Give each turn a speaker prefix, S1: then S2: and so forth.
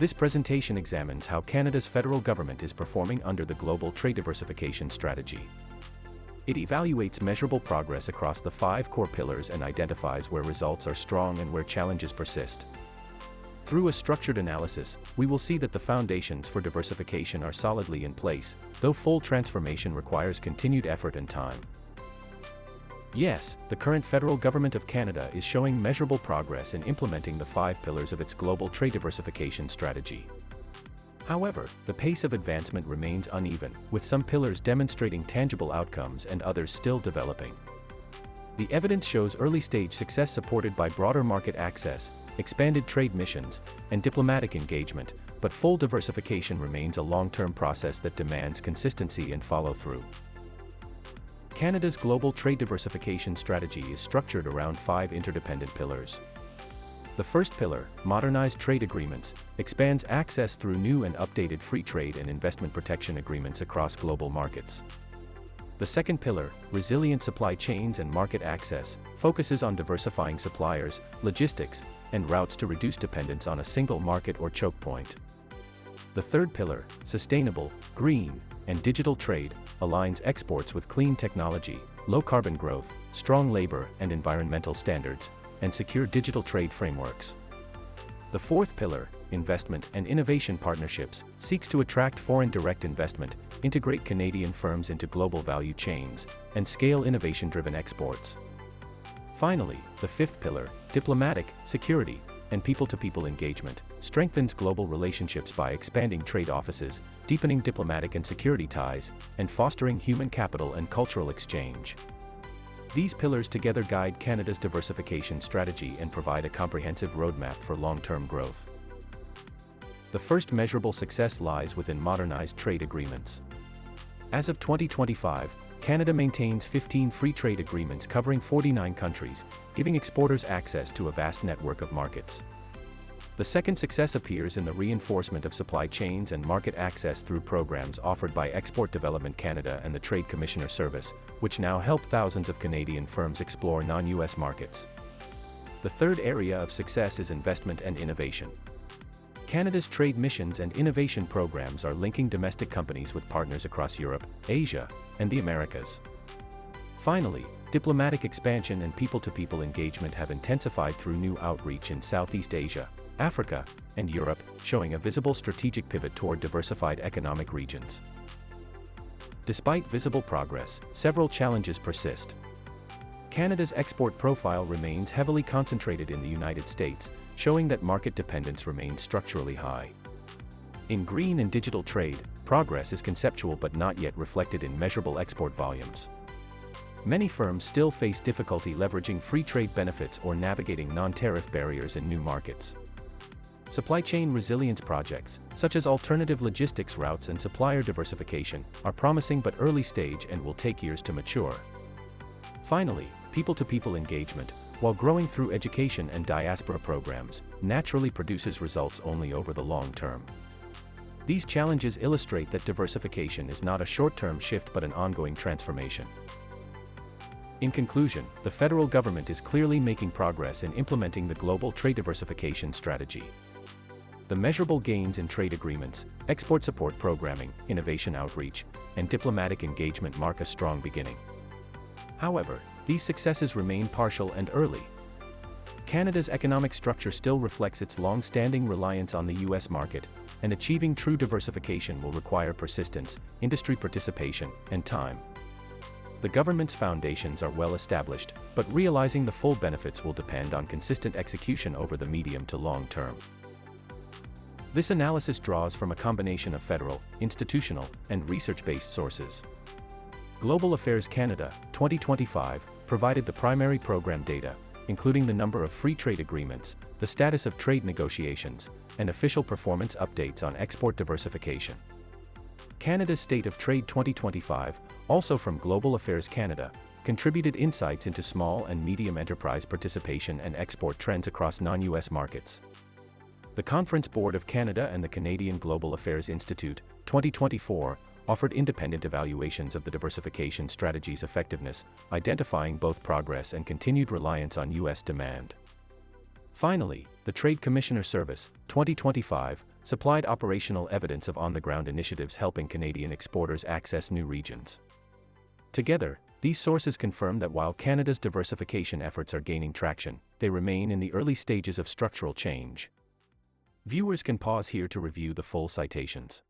S1: This presentation examines how Canada's federal government is performing under the Global Trade Diversification Strategy. It evaluates measurable progress across the 5 core pillars and identifies where results are strong and where challenges persist. Through a structured analysis, we will see that the foundations for diversification are solidly in place, though full transformation requires continued effort and time. Yes, the current federal government of Canada is showing measurable progress in implementing the 5 pillars of its global trade diversification strategy. However, the pace of advancement remains uneven, with some pillars demonstrating tangible outcomes and others still developing. The evidence shows early-stage success supported by broader market access, expanded trade missions, and diplomatic engagement, but full diversification remains a long-term process that demands consistency and follow-through. Canada's global trade diversification strategy is structured around 5 interdependent pillars. The first pillar, Modernized Trade Agreements, expands access through new and updated free trade and investment protection agreements across global markets. The second pillar, Resilient Supply Chains and Market Access, focuses on diversifying suppliers, logistics, and routes to reduce dependence on a single market or choke point. The third pillar, Sustainable, Green, and Digital Trade, aligns exports with clean technology, low-carbon growth, strong labor and environmental standards, and secure digital trade frameworks. The fourth pillar, Investment and Innovation Partnerships, seeks to attract foreign direct investment, integrate Canadian firms into global value chains, and scale innovation-driven exports. Finally, the fifth pillar, Diplomatic, Security, and People-to-People Engagement, strengthens global relationships by expanding trade offices, deepening diplomatic and security ties, and fostering human capital and cultural exchange. These pillars together guide Canada's diversification strategy and provide a comprehensive roadmap for long-term growth. The first measurable success lies within modernized trade agreements. As of 2025, Canada maintains 15 free trade agreements covering 49 countries, giving exporters access to a vast network of markets. The second success appears in the reinforcement of supply chains and market access through programs offered by Export Development Canada and the Trade Commissioner Service, which now help thousands of Canadian firms explore non-US markets. The third area of success is investment and innovation. Canada's trade missions and innovation programs are linking domestic companies with partners across Europe, Asia, and the Americas. Finally, diplomatic expansion and people-to-people engagement have intensified through new outreach in Southeast Asia, Africa, and Europe, showing a visible strategic pivot toward diversified economic regions. Despite visible progress, several challenges persist. Canada's export profile remains heavily concentrated in the United States, showing that market dependence remains structurally high. In green and digital trade, progress is conceptual but not yet reflected in measurable export volumes. Many firms still face difficulty leveraging free trade benefits or navigating non-tariff barriers in new markets. Supply chain resilience projects, such as alternative logistics routes and supplier diversification, are promising but early stage and will take years to mature. Finally, people-to-people engagement, while growing through education and diaspora programs, naturally produces results only over the long term. These challenges illustrate that diversification is not a short-term shift but an ongoing transformation. In conclusion, the federal government is clearly making progress in implementing the global trade diversification strategy. The measurable gains in trade agreements, export support programming, innovation outreach, and diplomatic engagement mark a strong beginning. However, these successes remain partial and early. Canada's economic structure still reflects its long-standing reliance on the US market, and achieving true diversification will require persistence, industry participation, and time. The government's foundations are well established, but realizing the full benefits will depend on consistent execution over the medium to long term. This analysis draws from a combination of federal, institutional, and research-based sources. Global Affairs Canada, 2025, provided the primary program data, including the number of free trade agreements, the status of trade negotiations, and official performance updates on export diversification. Canada's State of Trade 2025, also from Global Affairs Canada, contributed insights into small and medium enterprise participation and export trends across non-US markets. The Conference Board of Canada and the Canadian Global Affairs Institute, 2024, offered independent evaluations of the diversification strategy's effectiveness, identifying both progress and continued reliance on US demand. Finally, the Trade Commissioner Service, 2025, supplied operational evidence of on-the-ground initiatives helping Canadian exporters access new regions. Together, these sources confirm that while Canada's diversification efforts are gaining traction, they remain in the early stages of structural change. Viewers can pause here to review the full citations.